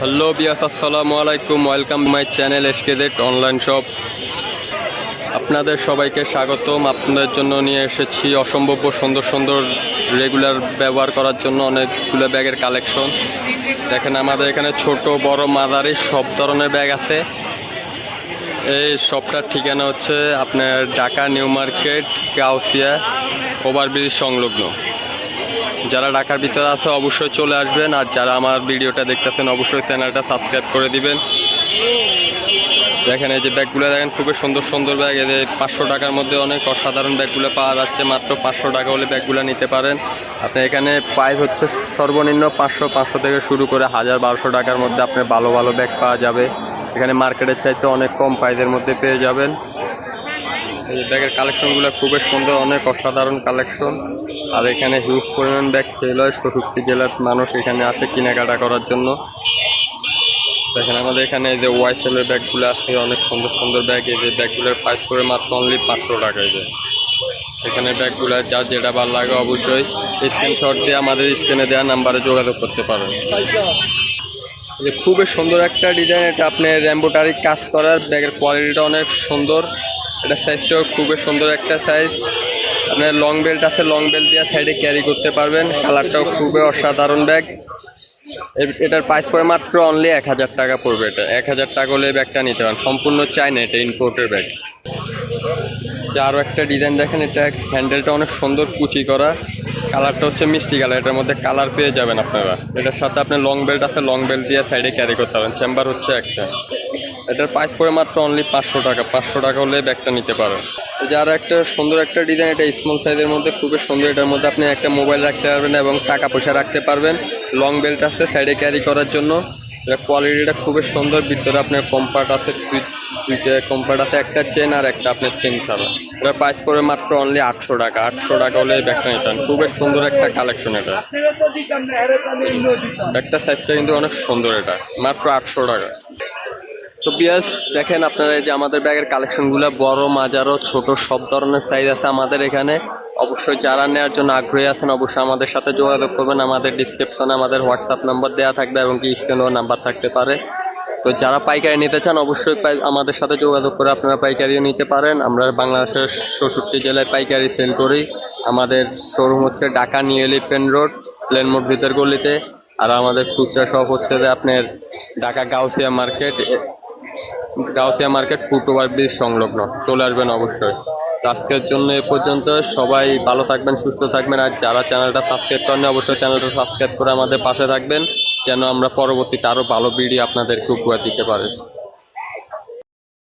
Hello বিয়াস, আসসালামু আলাইকুম। Welcome my channel SKZ online shop. আপনাদের সবাইকে স্বাগতম। আপনাদের জন্য নিয়ে এসেছি অসম্ভব সুন্দর সুন্দর রেগুলার ব্যবহার করার জন্য অনেকগুলো ব্যাগের কালেকশন। দেখেন আমাদের এখানে ছোট বড় মাঝারি সব ধরনের ব্যাগ আছে। এই শপটার ঠিকানা হচ্ছে আপনার Dhaka new market, Gausia overbridge সংলগ্ন। যারা ঢাকার ভিতরে আছে অবশ্যই চলে আসবেন, আর যারা আমার ভিডিওটা দেখতেছেন অবশ্যই চ্যানেলটা সাবস্ক্রাইব করে দিবেন। দেখেন এই যে ব্যাগগুলো দেখেন, খুবই সুন্দর সুন্দর ব্যাগ। এই যে 500 টাকার মধ্যে অনেক অসাধারণ ব্যাগগুলো পাওয়া যাচ্ছে। মাত্র 500 টাকা হলে ব্যাগগুলো নিতে পারেন। আপনি এখানে প্রাইস হচ্ছে সর্বনিম্ন 500 থেকে শুরু করে 1000-1200 টাকার মধ্যে আপনার ভালো ভালো ব্যাগ পাওয়া যাবে। এখানে মার্কেটের চাইতে অনেক কম প্রাইসের মধ্যে পেয়ে যাবেন। এই ব্যাগের কালেকশনগুলো খুবই সুন্দর, অনেক অসাধারণ কালেকশন। আর এখানে হিউজ পরিমাণ ব্যাগ সেল হয়। 64 জেলার মানুষ এখানে আসে কেনাকাটা করার জন্য। দেখেন আমাদের এখানে এই যে ওয়াইসেলের ব্যাগগুলো আছে, অনেক সুন্দর সুন্দর ব্যাগ। এই যে ব্যাগগুলোর প্রাইস করে মাত্র অনলি 500 টাকা। এই যে এখানে ব্যাগগুলো যার যেটা ভালো লাগে অবশ্যই স্ক্রিনশট দিয়ে আমাদের স্ক্রিনে দেওয়া নাম্বারে যোগাযোগ করতে পারেন। যে খুবই সুন্দর একটা ডিজাইন, এটা আপনার এমব্রয়ডারি কাজ করার ব্যাগের কোয়ালিটিটা অনেক সুন্দর। এটা সাইজটাও খুবই সুন্দর একটা সাইজ। আপনার লং বেল্ট আছে, লং বেল্ট দিয়ে সাইডে ক্যারি করতে পারবেন। কালারটাও খুবই অসাধারণ ব্যাগ। এটার প্রাইস পড়ে মাত্র অনলি 1000 টাকা পড়বে। এটা 1000 টাকা হলে ব্যাগটা নিতে পারেন। সম্পূর্ণ চাইনা, এটা ইম্পোর্টের ব্যাগ। আরও একটা ডিজাইন দেখেন, এটা হ্যান্ডেলটা অনেক সুন্দর কুচি করা। কালারটা হচ্ছে মিষ্টি কালার। এটার মধ্যে কালার পেয়ে যাবেন আপনারা। এটার সাথে আপনার লং বেল্ট আছে, লং বেল্ট দিয়ে সাইডে ক্যারি করতে পারেন। চেম্বার হচ্ছে একটা। এটার প্রাইস পড়ে মাত্র অনলি 500 টাকা। 500 টাকা হলে ব্যাগটা নিতে পারেন। যারা একটা সুন্দর একটা ডিজাইন, এটা স্মল সাইজের মধ্যে খুবই সুন্দর। এটার মধ্যে আপনি একটা মোবাইল রাখতে পারবেন এবং টাকা পয়সা রাখতে পারবেন। লং বেল্ট আছে সাইডে ক্যারি করার জন্য। এটা কোয়ালিটিটা খুবই সুন্দর। ভিতরে আপনার কম্পার্ট আছে, দুইটা কম্পার্ট আছে, একটা চেন আর একটা আপনার চেন ছাড়া। এটার প্রাইস পড়বে মাত্র অনলি 800 টাকা। 800 টাকা হলে ব্যাগটা নিতে পারেন। খুবই সুন্দর একটা কালেকশন। এটা একটা সাইজটা কিন্তু অনেক সুন্দর। এটা মাত্র 800 টাকা। তো বিয়াস দেখেন আপনারা এই যে আমাদের ব্যাগের কালেকশনগুলো বড় মাঝারো ছোট সব ধরনের সাইজ আছে আমাদের এখানে। অবশ্যই যারা নেওয়ার জন্য আগ্রহী আছেন অবশ্যই আমাদের সাথে যোগাযোগ করবেন। আমাদের ডিসক্রিপশনে আমাদের হোয়াটসঅ্যাপ নাম্বার দেওয়া থাকবে এবং কি স্ক্রিনেও নাম্বার থাকতে পারে। তো যারা পাইকারি নিতে চান অবশ্যই আমাদের সাথে যোগাযোগ করে আপনারা পাইকারিও নিতে পারেন। আমরা বাংলাদেশের 64 জেলায় পাইকারি সেল করি। আমাদের শোরুম হচ্ছে ঢাকা নিউ এলিফ্যান্ট রোড, প্লেন মোড় ভিতর গলিতে। আর আমাদের খুচরা শপ হচ্ছে যে আপনার Dhaka Gausia market foot overbridge সংলগ্ন। চলে আসবেন অবশ্যই। আজকের জন্য এ পর্যন্ত। সবাই ভালো থাকবেন, সুস্থ থাকবেন। আর যারা চ্যানেলটা সাবস্ক্রাইব করেন অবশ্যই চ্যানেলটা সাবস্ক্রাইব করে আমাদের পাশে থাকবেন, যেন আমরা পরবর্তীতে আরও ভালো ভিডিও আপনাদেরকে উপহার দিতে পারি।